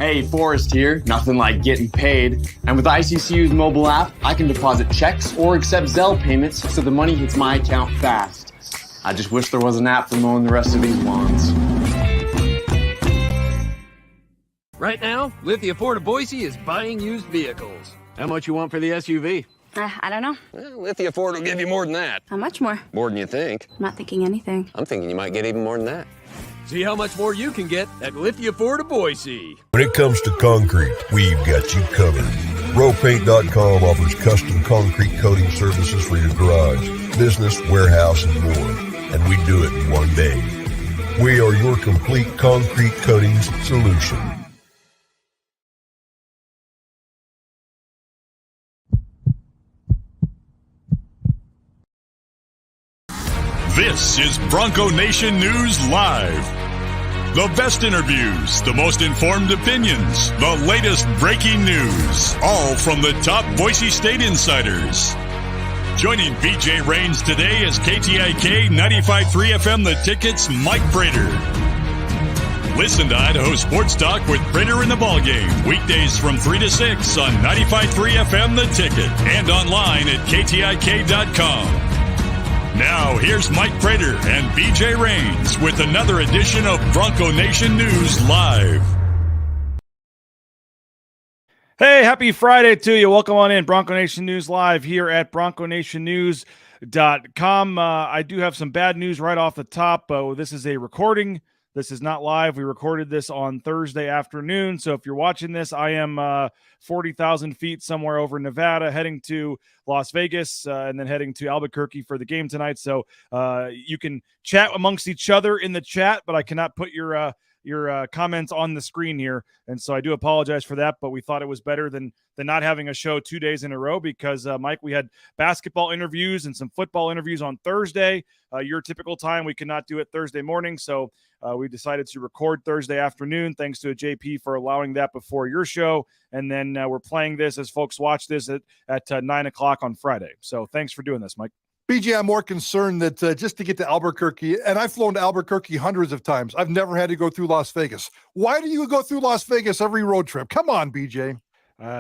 Hey, Forrest here. Nothing like getting paid. And with ICCU's mobile app, I can deposit checks or accept Zelle payments so the money hits my account fast. I just wish there was an app for mowing the rest of these lawns. Right now, Lithia Ford of Boise is buying used vehicles. How much you want for the SUV? I don't know. Well, Lithia Ford will give you more than that. How much more? More than you think. I'm not thinking anything. I'm thinking you might get even more than that. See how much more you can get at Lithia Ford of Boise. When it comes to concrete, we've got you covered. RowPaint.com offers custom concrete coating services for your garage, business, warehouse, and more. And we do it in one day. We are your complete concrete coatings solution. This is Bronco Nation News Live. The best interviews, the most informed opinions, the latest breaking news, all from the top Boise State insiders. Joining BJ Rains today is KTIK 95.3 FM The Ticket's Mike Prater. Listen to Idaho Sports Talk with Prater in the Ballgame, weekdays from 3 to 6 on 95.3 FM The Ticket and online at KTIK.com. Now, here's Mike Prater and BJ Rains with another edition of Bronco Nation News Live. Hey, happy Friday to you. Welcome on in. Bronco Nation News Live here at BroncoNationNews.com. I do have some bad news right off the top. This is a recording. This is not live. We recorded this on Thursday afternoon. So if you're watching this, I am 40,000 feet somewhere over Nevada, heading to Las Vegas, and then heading to Albuquerque for the game tonight. So you can chat amongst each other in the chat, but I cannot put your comments on the screen here. And so I do apologize for that, but we thought it was better than not having a show 2 days in a row because, Mike, we had basketball interviews and some football interviews on Thursday. Your typical time, we could not do it Thursday morning. So we decided to record Thursday afternoon. Thanks to JP for allowing that before your show. And then we're playing this as folks watch this at 9 o'clock on Friday. So thanks for doing this, Mike. BJ, I'm more concerned that just to get to Albuquerque, and I've flown to Albuquerque hundreds of times. I've never had to go through Las Vegas. Why do you go through Las Vegas every road trip? Come on, BJ.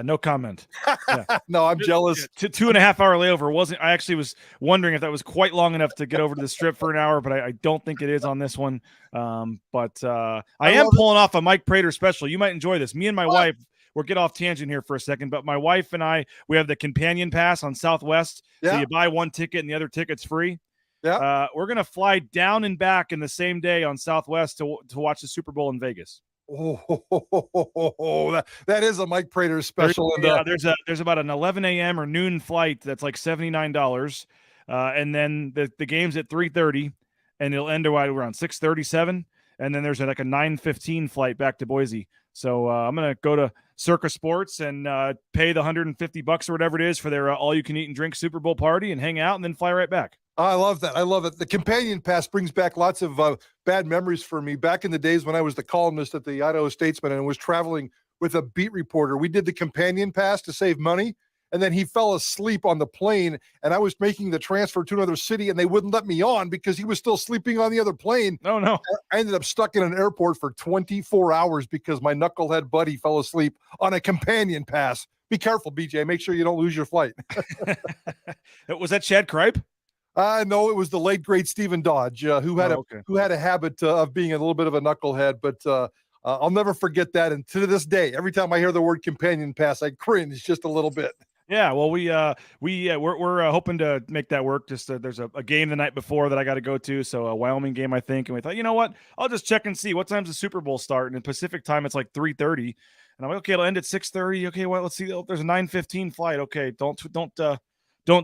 No comment. Yeah. No, I'm jealous. 2.5 hour layover I actually was wondering if that was quite long enough to get over to the strip for an hour, but I don't think it is on this one. But I am pulling off a Mike Prater special. You might enjoy this. Me and my wife, we'll get off tangent here for a second, but my wife and I, we have the companion pass on Southwest. Yeah. So you buy one ticket and the other ticket's free. Yeah. We're going to fly down and back in the same day on Southwest to watch the Super Bowl in Vegas. Oh, that is a Mike Prater special. There's about an 11 a.m. or noon flight that's like $79. And then the game's at 3:30 and it'll end around 6:37. And then there's like a 9:15 flight back to Boise. So I'm going to go to Circa Sports and pay the $150 or whatever it is for their all-you-can-eat and drink Super Bowl party and hang out and then fly right back. I love that. I love it. The companion pass brings back lots of bad memories for me. Back in the days when I was the columnist at the Idaho Statesman and was traveling with a beat reporter, we did the companion pass to save money. And then he fell asleep on the plane, and I was making the transfer to another city, and they wouldn't let me on because he was still sleeping on the other plane. Oh, no. I ended up stuck in an airport for 24 hours because my knucklehead buddy fell asleep on a companion pass. Be careful, BJ. Make sure you don't lose your flight. Was that Chad Kripe? No, it was the late, great Stephen Dodge, who had a habit of being a little bit of a knucklehead, but I'll never forget that. And to this day, every time I hear the word companion pass, I cringe just a little bit. Yeah, well, we're hoping to make that work. Just there's a game the night before that I got to go to, so a Wyoming game, I think. And we thought, you know what? I'll just check and see what time's the Super Bowl start. And in Pacific time, it's like 3:30. And I'm like, okay, it'll end at 6:30. Okay, well, let's see. Oh, there's a 9:15 flight. Okay, don't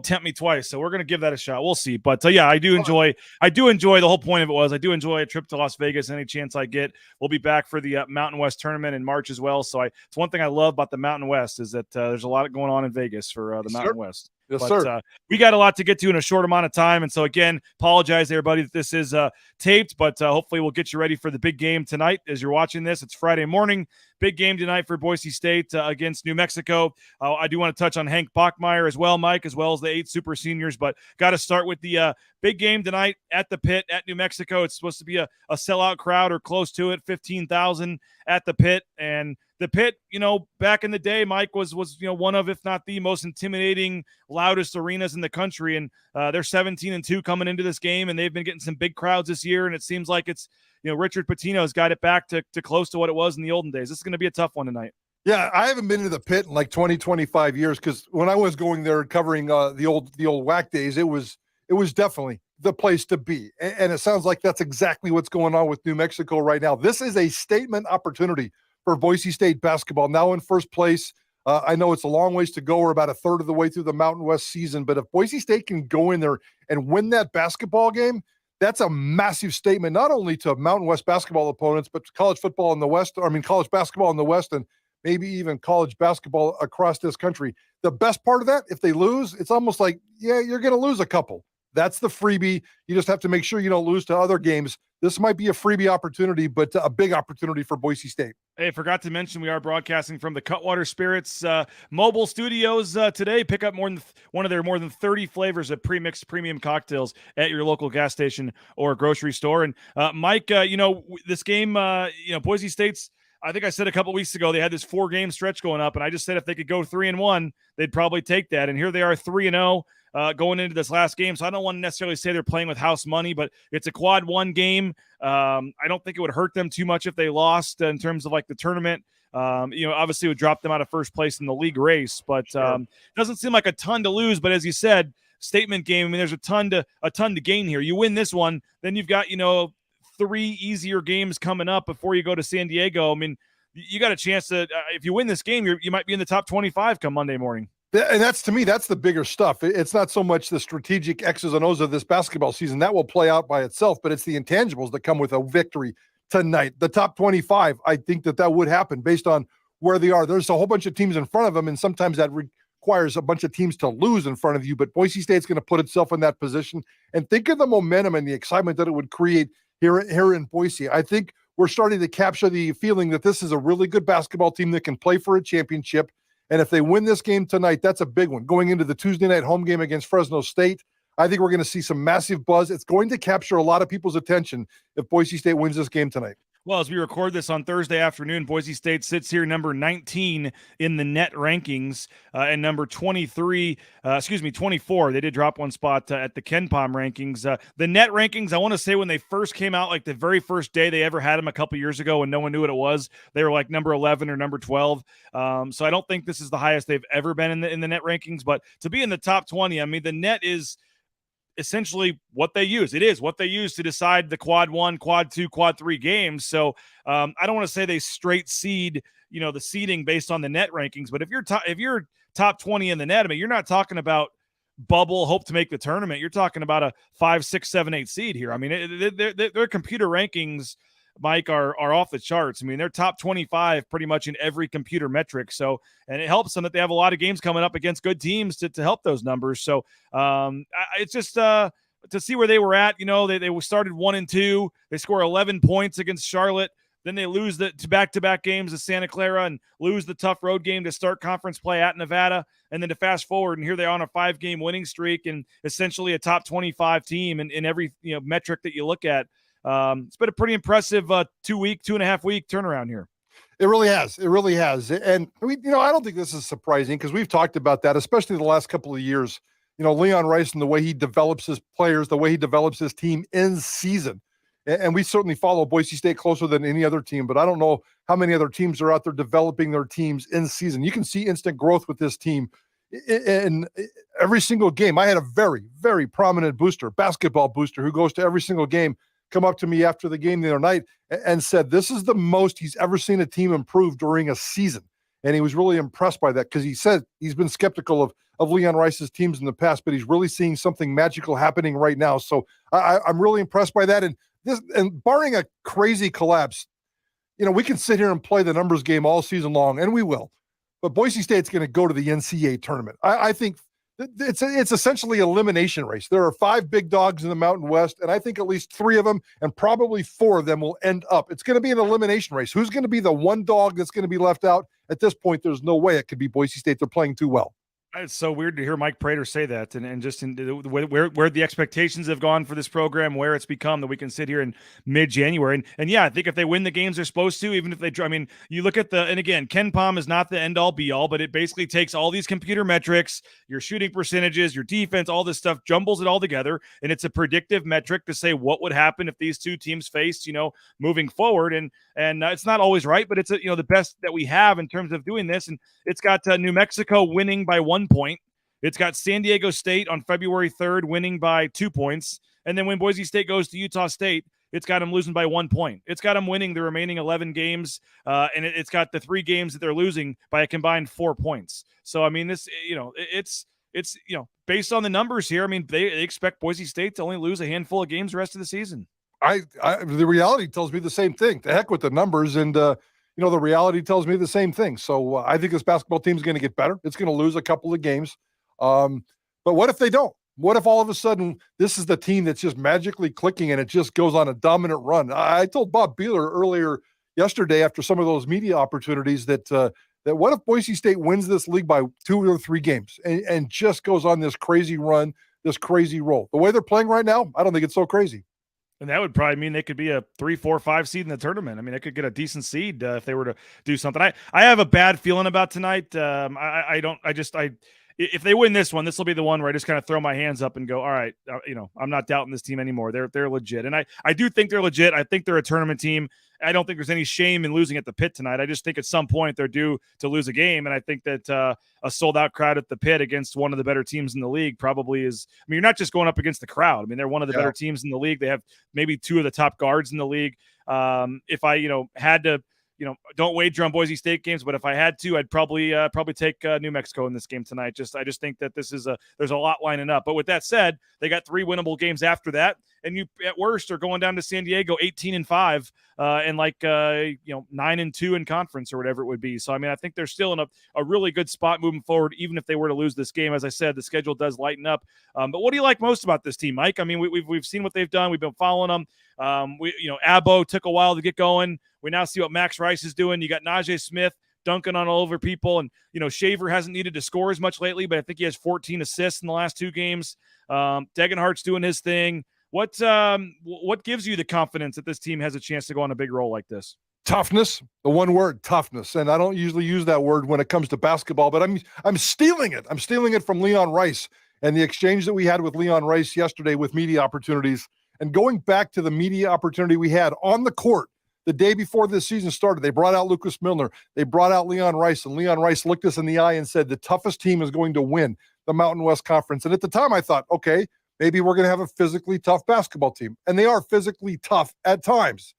tempt me twice. So we're going to give that a shot. We'll see. But yeah, I do enjoy the whole point of it was I do enjoy a trip to Las Vegas any chance I get. We'll be back for the Mountain West tournament in March as well. So it's one thing I love about the Mountain West is that there's a lot going on in Vegas for the Mountain West. Yes, but, sir. We got a lot to get to in a short amount of time. And so, again, apologize to everybody that this is taped, but hopefully we'll get you ready for the big game tonight as you're watching this. It's Friday morning. big game tonight for Boise State against New Mexico. I do want to touch on Hank Bachmeier as well, Mike, as well as the 8 super seniors, but got to start with the big game tonight at the Pit at New Mexico. It's supposed to be a sellout crowd or close to it, 15,000 at the Pit. And the Pit, back in the day, Mike, was one of, if not the most intimidating, loudest arenas in the country. And they're 17-2 coming into this game, and they've been getting some big crowds this year. And it seems like it's, Richard Pitino's got it back to close to what it was in the olden days. This is going to be a tough one tonight. Yeah, I haven't been to the Pit in like 20, 25 years, because when I was going there covering the old WAC days, it was definitely the place to be. And it sounds like that's exactly what's going on with New Mexico right now. This is a statement opportunity for Boise State basketball, now in first place. I know it's a long ways to go. We're about a third of the way through the Mountain West season, but if Boise State can go in there and win that basketball game, that's a massive statement, not only to Mountain West basketball opponents, but to college football in the West, college basketball in the West, and maybe even college basketball across this country. The best part of that, if they lose, it's almost like, yeah, you're going to lose a couple. That's the freebie. You just have to make sure you don't lose to other games. This might be a freebie opportunity, but a big opportunity for Boise State. Hey, forgot to mention we are broadcasting from the Cutwater Spirits mobile studios today. Pick up one of their more than 30 flavors of pre-mixed premium cocktails at your local gas station or grocery store. And Mike, this game, Boise State's, I think I said a couple weeks ago, they had this 4-game stretch going up, and I just said if they could go 3-1, they'd probably take that. And here they are 3-0 going into this last game. So I don't want to necessarily say they're playing with house money, but it's a quad 1 game. I don't think it would hurt them too much if they lost in terms of like the tournament. Obviously it would drop them out of first place in the league race, but it doesn't seem like a ton to lose. But as you said, statement game. I mean, there's a ton to gain here. You win this one, then you've got 3 easier games coming up before you go to San Diego. I mean, you got a chance to if you win this game, you might be in the top 25 come Monday morning. And that's, to me, that's the bigger stuff. It's not so much the strategic X's and O's of this basketball season. That will play out by itself, but it's the intangibles that come with a victory tonight. The top 25, I think that would happen based on where they are. There's a whole bunch of teams in front of them, and sometimes that requires a bunch of teams to lose in front of you, but Boise State's going to put itself in that position. And think of the momentum and the excitement that it would create here in Boise. I think we're starting to capture the feeling that this is a really good basketball team that can play for a championship. And if they win this game tonight, that's a big one. Going into the Tuesday night home game against Fresno State, I think we're going to see some massive buzz. It's going to capture a lot of people's attention if Boise State wins this game tonight. Well, as we record this on Thursday afternoon, Boise State sits here number 19 in the net rankings and number 24. They did drop one spot at the KenPom rankings. The net rankings, I want to say when they first came out, like the very first day they ever had them a couple years ago and no one knew what it was, they were like number 11 or number 12. So I don't think this is the highest they've ever been in the net rankings. But to be in the top 20, I mean, the net is essentially what they use. It is what they use to decide the quad 1, quad 2, quad 3 games. So I don't want to say they straight seed, the seeding based on the net rankings, but if you're top 20 in the net, I mean, you're not talking about bubble, hope to make the tournament. You're talking about a 5, 6, 7, 8 seed here. I mean, their computer rankings, Mike, are off the charts. I mean, they're top 25 pretty much in every computer metric. So, and it helps them that they have a lot of games coming up against good teams to help those numbers. So it's just to see where they were at. They started 1-2. They score 11 points against Charlotte. Then they lose the back-to-back games to Santa Clara and lose the tough road game to start conference play at Nevada. And then to fast forward, and here they are on a 5-game winning streak and essentially a top 25 team in every metric that you look at. It's been a pretty impressive 2.5 week turnaround here. It really has. It really has. And I don't think this is surprising because we've talked about that, especially the last couple of years. Leon Rice and the way he develops his players, the way he develops his team in season. And we certainly follow Boise State closer than any other team, but I don't know how many other teams are out there developing their teams in season. You can see instant growth with this team in every single game. I had a very, very prominent basketball booster, who goes to every single game, come up to me after the game the other night and said, this is the most he's ever seen a team improve during a season. And he was really impressed by that because he said he's been skeptical of Leon Rice's teams in the past, but he's really seeing something magical happening right now. So I'm really impressed by that. And barring a crazy collapse, we can sit here and play the numbers game all season long, and we will. But Boise State's going to go to the NCAA tournament. I think It's essentially an elimination race. There are 5 big dogs in the Mountain West, and I think at least 3 of them and probably 4 of them will end up. It's going to be an elimination race. Who's going to be the one dog that's going to be left out? At this point, there's no way it could be Boise State. They're playing too well. It's so weird to hear Mike Prater say that, and just in where the expectations have gone for this program, where it's become that we can sit here in mid-January. And yeah, I think if they win the games they're supposed to, even if they, I mean, you look at and again, Ken Pom is not the end-all be-all, but it basically takes all these computer metrics, your shooting percentages, your defense, all this stuff, jumbles it all together, and it's a predictive metric to say what would happen if these two teams faced, moving forward. And it's not always right, but it's the best that we have in terms of doing this. And it's got New Mexico winning by 1 point. It's got San Diego State on February 3rd winning by 2 points. And then when Boise State goes to Utah State, it's got them losing by 1 point. It's got them winning the remaining 11 games, and it's got the 3 games that they're losing by a combined 4 points. So, I mean, this, it's based on the numbers here, I mean, they expect Boise State to only lose a handful of games the rest of the season. The reality tells me the same thing. The heck with the numbers, and the reality tells me the same thing. So I think this basketball team is going to get better. It's going to lose a couple of games. But what if they don't? What if all of a sudden this is the team that's just magically clicking and it just goes on a dominant run? I told Bob Beeler earlier yesterday after some of those media opportunities that what if Boise State wins this league by 2 or 3 games and just goes on this crazy run, this crazy roll? The way they're playing right now, I don't think it's so crazy. And that would probably mean they could be a 3, 4, 5 seed in the tournament. I mean, they could get a decent seed if they were to do something. I have a bad feeling about tonight. If they win this one, this will be the one where I just kind of throw my hands up and go, all right, I'm not doubting this team anymore. They're legit. And I do think they're legit. I think they're a tournament team. I don't think there's any shame in losing at the Pit tonight. I just think at some point they're due to lose a game. And I think that a sold-out crowd at the Pit against one of the better teams in the league probably is – I mean, you're not just going up against the crowd. I mean, they're one of the better teams in the league. They have maybe 2 of the top guards in the league. If I, had to – don't wager on Boise State games, but if I had to, I'd probably take New Mexico in this game tonight. I just think that there's a lot lining up. But with that said, they got 3 winnable games after that, and you at worst are going down to San Diego 18-5 and 9-2 in conference or whatever it would be. So I mean, I think they're still in a really good spot moving forward, even if they were to lose this game. As I said, the schedule does lighten up. But what do you like most about this team, Mike? I mean, we've seen what they've done. We've been following them. Abo took a while to get going. We now see what Max Rice is doing. You got Najee Smith dunking on all over people. And, Shaver hasn't needed to score as much lately, but I think he has 14 assists in the last 2 games. Degenhardt's doing his thing. What gives you the confidence that this team has a chance to go on a big roll like this? Toughness, the one word, toughness. And I don't usually use that word when it comes to basketball, but I'm stealing it. I'm stealing it from Leon Rice and the exchange that we had with Leon Rice yesterday with media opportunities. And going back to the media opportunity we had on the court the day before this season started, they brought out Lucas Milner. They brought out Leon Rice, and Leon Rice looked us in the eye and said, the toughest team is going to win the Mountain West Conference. And at the time I thought, okay, maybe we're going to have a physically tough basketball team. And they are physically tough at times.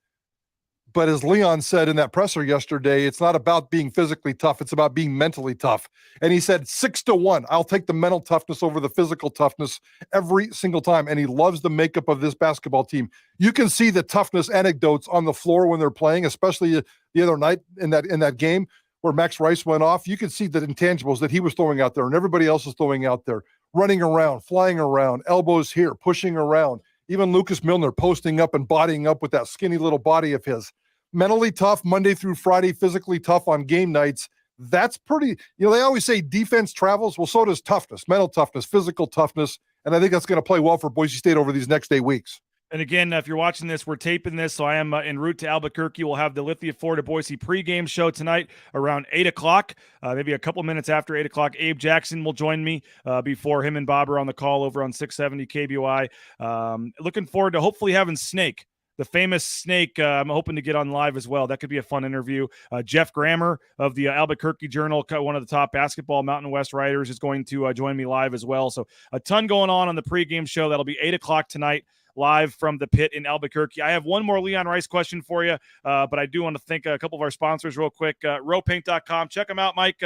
But as Leon said in that presser yesterday, it's not about being physically tough. It's about being mentally tough. And he said 6-1. I'll take the mental toughness over the physical toughness every single time. And he loves the makeup of this basketball team. You can see the toughness anecdotes on the floor when they're playing, especially the other night in that game where Max Rice went off. You can see the intangibles that he was throwing out there and everybody else was throwing out there, running around, flying around, elbows here, pushing around. Even Lucas Milner posting up and bodying up with that skinny little body of his. Mentally tough Monday through Friday, physically tough on game nights. That's pretty, they always say defense travels. Well, so does toughness, mental toughness, physical toughness. And I think that's going to play well for Boise State over these next 8 weeks. And again, if you're watching this, we're taping this, so I am en route to Albuquerque. We'll have the Lithia Florida Boise pregame show tonight around 8 o'clock, maybe a couple minutes after 8 o'clock. Abe Jackson will join me before him and Bob are on the call over on 670 KBOI. Looking forward to hopefully having Snake, the famous Snake. I'm hoping to get on live as well. That could be a fun interview. Jeff Grammer of the Albuquerque Journal, one of the top basketball Mountain West writers, is going to join me live as well. So a ton going on the pregame show. That'll be 8 o'clock tonight. live from the pit in Albuquerque. I have one more Leon Rice question for you, but I do want to thank a couple of our sponsors real quick. Rowpaint.com. Check them out, Mike.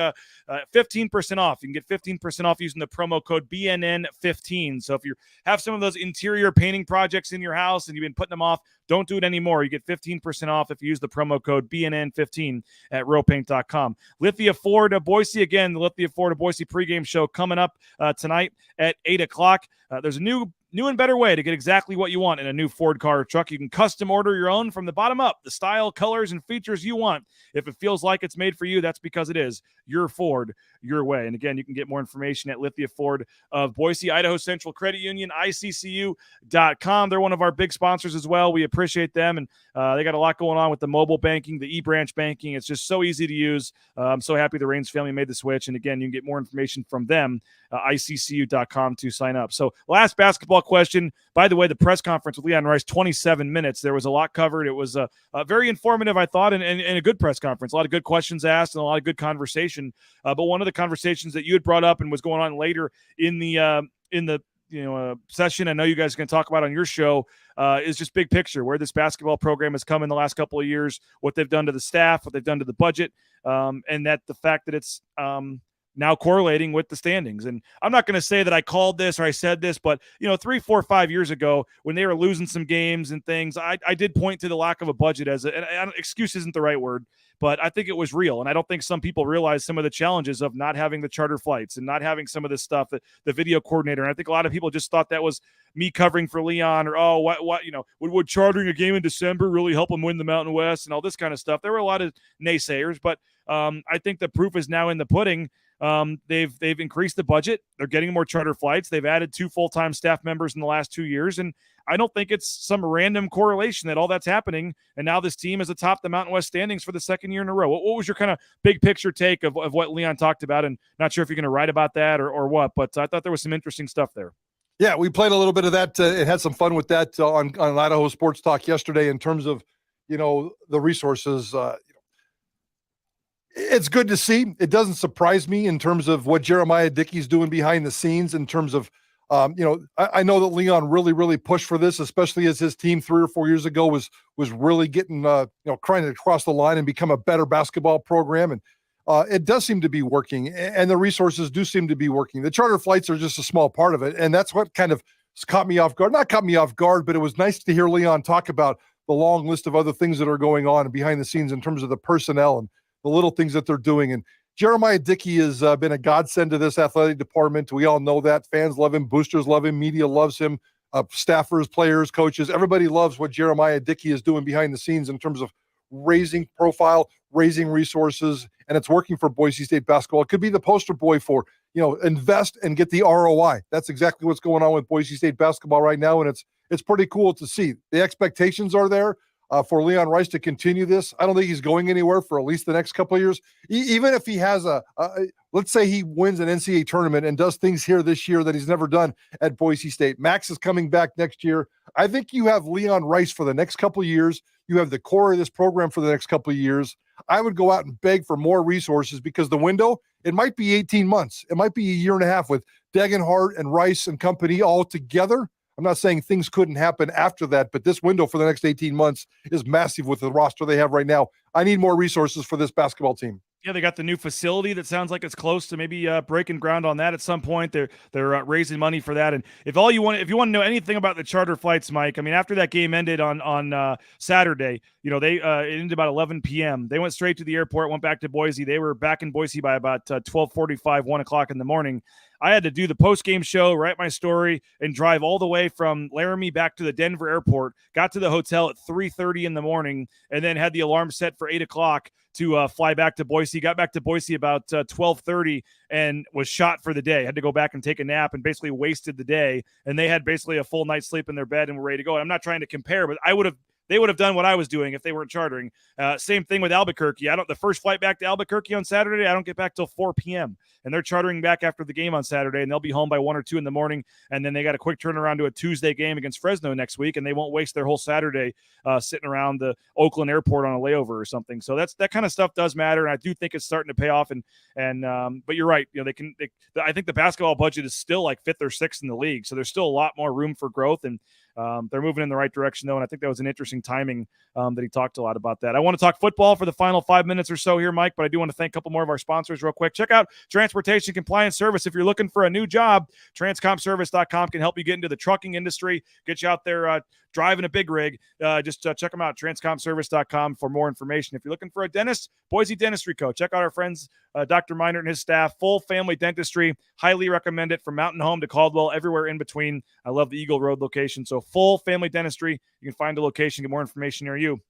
15% off. You can get 15% off using the promo code BNN15. So if you have some of those interior painting projects in your house and you've been putting them off, don't do it anymore. You get 15% off if you use the promo code BNN15 at rowpaint.com. Lithia Ford of Boise. Again, the Lithia Ford of Boise pregame show coming up tonight at 8 o'clock. There's a new and better way to get exactly what you want in a new Ford car or truck. You can custom order your own from the bottom up, the style, colors, and features you want. If it feels like it's made for you, that's because it is. Your Ford, your way. And again, you can get more information at Lithia Ford of Boise, Idaho Central Credit Union, ICCU.com. They're one of our big sponsors as well. We appreciate them, and they got a lot going on with the mobile banking, the e-branch banking. It's just so easy to use. I'm so happy the Raines family made the switch. And again, you can get more information from them, ICCU.com to sign up. So last basketball question. By the way, the press conference with Leon Rice, 27 minutes. There was a lot covered. It was very informative, I thought, and a good press conference. A lot of good questions asked and a lot of good conversation. But one of the conversations that you had brought up and was going on later in the session, I know you guys are going to talk about on your show, is just big picture, where this basketball program has come in the last couple of years, what they've done to the staff, what they've done to the budget, and that the fact that it's now correlating with the standings. And I'm not going to say that I called this or I said this, but 3, 4, 5 years ago when they were losing some games and things, I did point to the lack of a budget and excuse isn't the right word, but I think it was real. And I don't think some people realize some of the challenges of not having the charter flights and not having some of this stuff, the video coordinator. And I think a lot of people just thought that was me covering for Leon, or, would chartering a game in December really help them win the Mountain West and all this kind of stuff. There were a lot of naysayers, but I think the proof is now in the pudding. They've increased the budget. They're getting more charter flights. They've added 2 full-time staff members in the last 2 years. And I don't think it's some random correlation that all that's happening. And now this team is atop the Mountain West standings for the second year in a row. What was your kind of big picture take of what Leon talked about? And not sure if you're going to write about that or what, but I thought there was some interesting stuff there. Yeah, we played a little bit of that and had some fun with that on Idaho Sports Talk yesterday in terms of, the resources. It's good to see. It doesn't surprise me in terms of what Jeremiah Dickey's doing behind the scenes in terms of, I know that Leon really, really pushed for this, especially as his team 3 or 4 years ago was really getting, trying to cross the line and become a better basketball program. And it does seem to be working, and the resources do seem to be working. The charter flights are just a small part of it. And that's what kind of caught me off guard. Not caught me off guard, but it was nice to hear Leon talk about the long list of other things that are going on behind the scenes in terms of the personnel and the little things that they're doing. And Jeremiah Dickey has been a godsend to this athletic department. We all know that. Fans love him. Boosters love him. Media loves him. Staffers, players, coaches, everybody loves what Jeremiah Dickey is doing behind the scenes in terms of raising profile, raising resources, and it's working for Boise State basketball. It could be the poster boy for, invest and get the ROI. That's exactly what's going on with Boise State basketball right now, and it's pretty cool to see. The expectations are there. For Leon Rice to continue this. I don't think he's going anywhere for at least the next couple of years. Even if he has let's say he wins an NCAA tournament and does things here this year that he's never done at Boise State. Max is coming back next year. I think you have Leon Rice for the next couple of years. You have the core of this program for the next couple of years. I would go out and beg for more resources because the window, it might be 18 months. It might be a year and a half with Degenhart and Rice and company all together. I'm not saying things couldn't happen after that, but this window for the next 18 months is massive with the roster they have right now. I need more resources for this basketball team. Yeah, they got the new facility that sounds like it's close to maybe breaking ground on that at some point. They're raising money for that. And if you want to know anything about the charter flights, Mike, I mean, after that game ended on Saturday, it ended about 11 p.m. They went straight to the airport, went back to Boise. They were back in Boise by about 12:45, 1 o'clock in the morning. I had to do the post-game show, write my story, and drive all the way from Laramie back to the Denver airport. Got to the hotel at 3:30 in the morning, and then had the alarm set for 8 o'clock to fly back to Boise. Got back to Boise about 12:30 and was shot for the day. Had to go back and take a nap and basically wasted the day. And they had basically a full night's sleep in their bed and were ready to go. And I'm not trying to compare, but they would have done what I was doing if they weren't chartering. Same thing with Albuquerque. The first flight back to Albuquerque on Saturday, I don't get back till 4 p.m. And they're chartering back after the game on Saturday, and they'll be home by 1 or 2 in the morning. And then they got a quick turnaround to a Tuesday game against Fresno next week, and they won't waste their whole Saturday sitting around the Oakland airport on a layover or something. So that kind of stuff does matter, and I do think it's starting to pay off. But you're right. I think the basketball budget is still like 5th or 6th in the league, so there's still a lot more room for growth. And they're moving in the right direction, though, and I think that was an interesting timing that he talked a lot about that. I want to talk football for the final 5 minutes or so here, Mike, but I do want to thank a couple more of our sponsors real quick. Check out Transportation Compliance Service. If you're looking for a new job, transcomservice.com can help you get into the trucking industry, get you out there driving a big rig. Just check them out, transcomservice.com, for more information. If you're looking for a dentist, Boise Dentistry Co. Check out our friends, Dr. Miner and his staff. Full family dentistry. Highly recommend it, from Mountain Home to Caldwell, everywhere in between. I love the Eagle Road location. So full family dentistry. You can find a location, get more information near you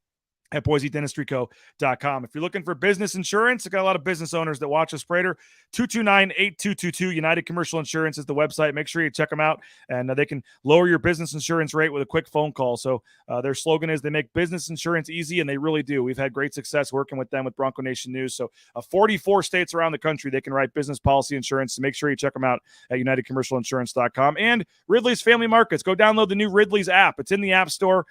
at BoiseDentistryCo.com. If you're looking for business insurance, I got a lot of business owners that watch us, Prater. 229-8222. United Commercial Insurance is the website. Make sure you check them out, and they can lower your business insurance rate with a quick phone call. So their slogan is they make business insurance easy, and they really do. We've had great success working with them with Bronco Nation News. So 44 states around the country, they can write business policy insurance. So make sure you check them out at UnitedCommercialInsurance.com. And Ridley's Family Markets. Go download the new Ridley's app. It's in the App Store.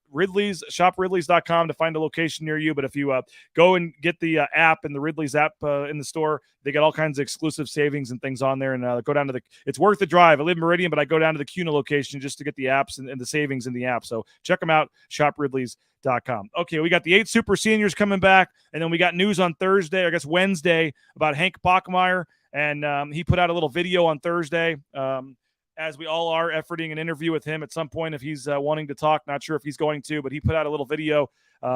Ridley's, shop Ridley's.com to find a location near you. But if you go and get the app and the Ridley's app in the store, they got all kinds of exclusive savings and things on there. And go down to it's worth the drive. I live in Meridian, but I go down to the CUNA location just to get the apps and the savings in the app. So check them out, shopridleys.com. Okay, we got the 8 super seniors coming back, and then we got news on Thursday, I guess Wednesday, about Hank Bachmeier. And he put out a little video on Thursday, as we all are, efforting an interview with him at some point if he's wanting to talk. Not sure if he's going to, but he put out a little video,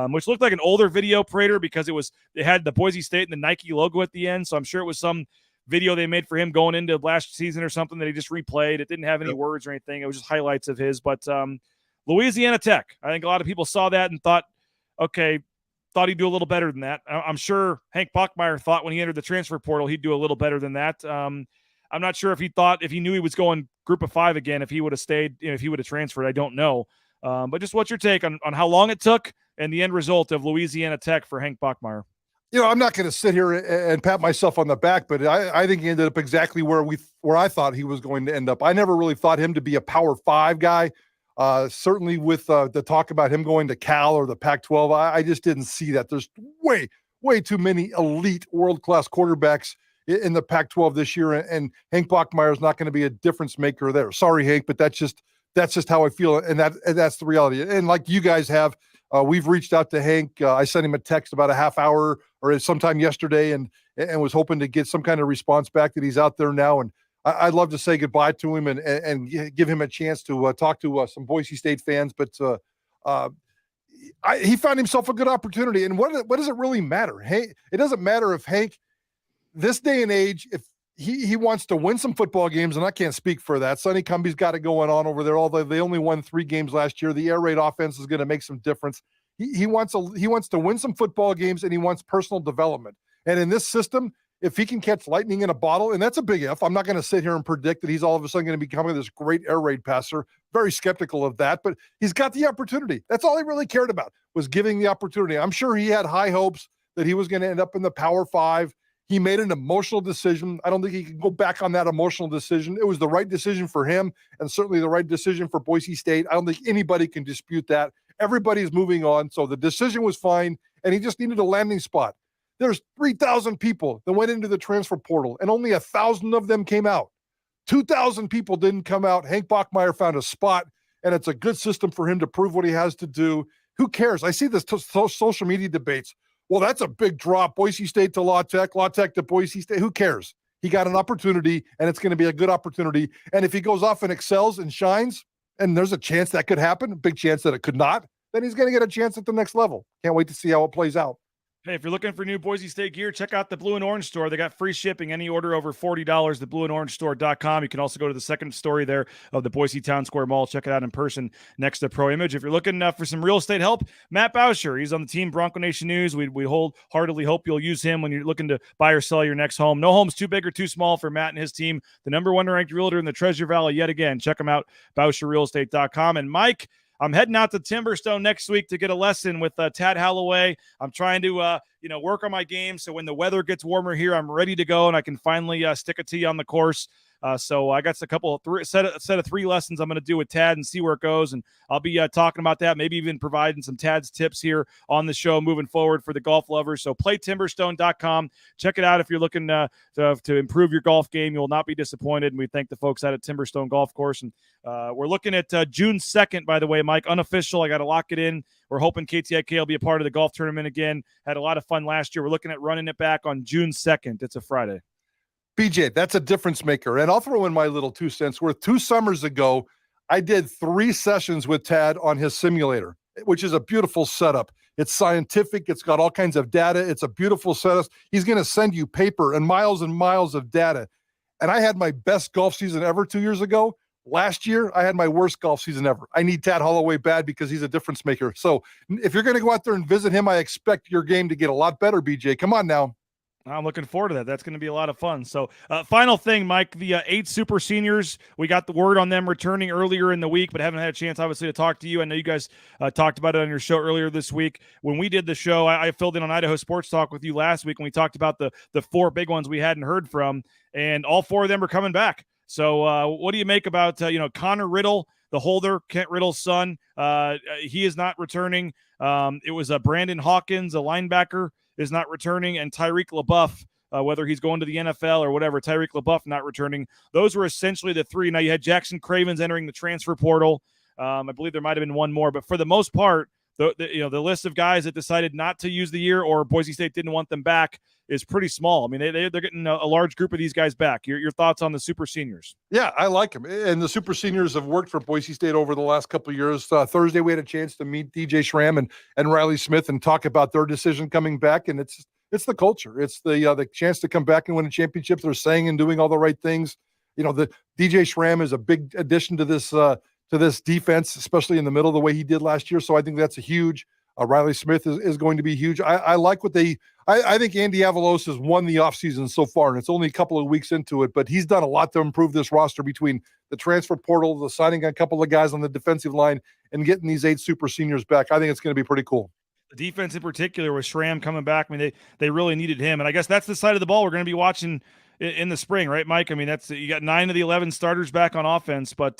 which looked like an older video, Prater, because it had the Boise State and the Nike logo at the end. So I'm sure it was some video they made for him going into last season or something that he just replayed. It didn't have any words or anything. It was just highlights of his. But Louisiana Tech, I think a lot of people saw that and thought he'd do a little better than that. I'm sure Hank Bachmeier thought when he entered the transfer portal he'd do a little better than that. I'm not sure if he knew he was going group of 5 again, if he would have stayed, if he would have transferred. I don't know. But just what's your take on how long it took and the end result of Louisiana Tech for Hank Bachmeier? I'm not going to sit here and pat myself on the back, but I think he ended up exactly where I thought he was going to end up. I never really thought him to be a Power 5 guy. Certainly with the talk about him going to Cal or the Pac-12, I just didn't see that. There's way too many elite world-class quarterbacks in the Pac-12 this year, and Hank Bachmeier is not going to be a difference maker there. Sorry, Hank, but that's just how I feel, and that's the reality. And like you guys have, we've reached out to Hank. I sent him a text about a half hour or sometime yesterday, and was hoping to get some kind of response back that he's out there now. And I'd love to say goodbye to him and give him a chance to talk to some Boise State fans. But he found himself a good opportunity. And what does it really matter? Hey, it doesn't matter if Hank, this day and age, if he wants to win some football games, and I can't speak for that. Sonny Cumbie's got it going on over there, although they only won 3 games last year. The air raid offense is going to make some difference. He wants to win some football games, and he wants personal development. And in this system, if he can catch lightning in a bottle, and that's a big if, I'm not going to sit here and predict that he's all of a sudden going to become this great air raid passer. Very skeptical of that, but he's got the opportunity. That's all he really cared about, was giving the opportunity. I'm sure he had high hopes that he was going to end up in the Power 5. He made an emotional decision. I don't think he can go back on that emotional decision. It was the right decision for him, and certainly the right decision for Boise State. I don't think anybody can dispute that. Everybody's moving on, so the decision was fine, and he just needed a landing spot. There's 3,000 people that went into the transfer portal, and only 1,000 of them came out. 2,000 people didn't come out. Hank Bachmeier found a spot, and it's a good system for him to prove what he has to do. Who cares? I see this social media debates. Well, that's a big drop. Boise State to La Tech to Boise State. Who cares? He got an opportunity, and it's going to be a good opportunity. And if he goes off and excels and shines, and there's a chance that could happen, a big chance that it could not, then he's going to get a chance at the next level. Can't wait to see how it plays out. Hey, if you're looking for new Boise State gear, check out the Blue and Orange store. They got free shipping, any order over $40, theblueandorangestore.com. You can also go to the second story there of the Boise Town Square Mall. Check it out in person next to Pro Image. If you're looking for some real estate help, Matt Bauscher, he's on the team Bronco Nation News. We wholeheartedly hope you'll use him when you're looking to buy or sell your next home. No home's too big or too small for Matt and his team. The number 1 ranked realtor in the Treasure Valley yet again. Check them out, BauscherRealEstate.com. And Mike, I'm heading out to Timberstone next week to get a lesson with Tad Halloway. I'm trying to, work on my game, so when the weather gets warmer here, I'm ready to go, and I can finally stick a tee on the course. So I got a set of 3 lessons I'm going to do with Tad and see where it goes. And I'll be talking about that, maybe even providing some Tad's tips here on the show moving forward for the golf lovers. So playtimberstone.com. Check it out if you're looking to improve your golf game. You will not be disappointed. And we thank the folks out at Timberstone Golf Course. And we're looking at June 2nd, by the way, Mike, unofficial. I got to lock it in. We're hoping KTIK will be a part of the golf tournament again. Had a lot of fun last year. We're looking at running it back on June 2nd. It's a Friday. BJ, that's a difference maker. And I'll throw in my little 2 cents worth. 2 summers ago, I did 3 sessions with Tad on his simulator, which is a beautiful setup. It's scientific. It's got all kinds of data. It's a beautiful setup. He's going to send you paper and miles of data. And I had my best golf season ever 2 years ago. Last year, I had my worst golf season ever. I need Tad Holloway bad because he's a difference maker. So if you're going to go out there and visit him, I expect your game to get a lot better, BJ. Come on now. I'm looking forward to that. That's going to be a lot of fun. So final thing, Mike, the 8 super seniors, we got the word on them returning earlier in the week, but haven't had a chance, obviously, to talk to you. I know you guys talked about it on your show earlier this week. When we did the show, I filled in on Idaho Sports Talk with you last week when we talked about the 4 big ones we hadn't heard from, and all 4 of them are coming back. So what do you make about, Connor Riddle, the holder, Kent Riddle's son? He is not returning. It was Brandon Hawkins, a linebacker, is not returning, and Tyreek LaBeouf, whether he's going to the NFL or whatever, Tyreek LaBeouf not returning. Those were essentially the 3. Now you had Jackson Cravens entering the transfer portal. I believe there might have been one more, but for the most part, the list of guys that decided not to use the year or Boise State didn't want them back is pretty small. I mean, they're getting a large group of these guys back. Your thoughts on the super seniors? Yeah, I like them. And the super seniors have worked for Boise State over the last couple of years. Thursday, we had a chance to meet DJ Schramm and Riley Smith and talk about their decision coming back. And it's the culture. It's the chance to come back and win a championship. They're saying and doing all the right things. The DJ Schramm is a big addition to this defense, especially in the middle, the way he did last year. So I think that's a huge. Riley Smith is going to be huge. I like what I think Andy Avalos has won the offseason so far, and it's only a couple of weeks into it, but he's done a lot to improve this roster between the transfer portal, the signing a couple of guys on the defensive line, and getting these 8 super seniors back. I think it's going to be pretty cool. The defense in particular with Schramm coming back, I mean, they really needed him. And I guess that's the side of the ball we're going to be watching in the spring, right, Mike? I mean, you got 9 of the 11 starters back on offense, but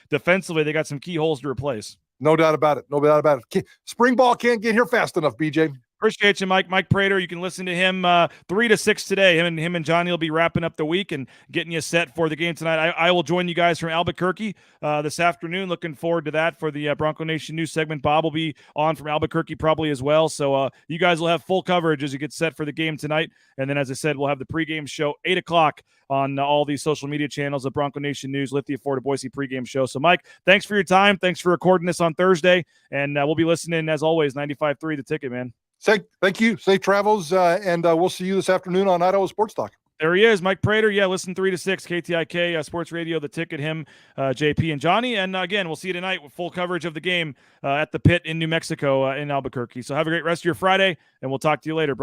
defensively they got some key holes to replace. No doubt about it. Spring ball can't get here fast enough, BJ. Appreciate you, Mike. Mike Prater, you can listen to him 3 to 6 today. Him and Johnny will be wrapping up the week and getting you set for the game tonight. I will join you guys from Albuquerque this afternoon. Looking forward to that for the Bronco Nation News segment. Bob will be on from Albuquerque probably as well. So you guys will have full coverage as you get set for the game tonight. And then, as I said, we'll have the pregame show 8 o'clock on all these social media channels of Bronco Nation News, Lithia Ford Boise pregame show. So, Mike, thanks for your time. Thanks for recording this on Thursday. And we'll be listening, as always, 95.3 The Ticket, man. Thank you. Safe travels, and we'll see you this afternoon on Idaho Sports Talk. There he is, Mike Prater. Yeah, listen 3 to 6, KTIK, Sports Radio, The Ticket, him, JP, and Johnny. And again, we'll see you tonight with full coverage of the game at the Pit in New Mexico in Albuquerque. So have a great rest of your Friday, and we'll talk to you later, bro.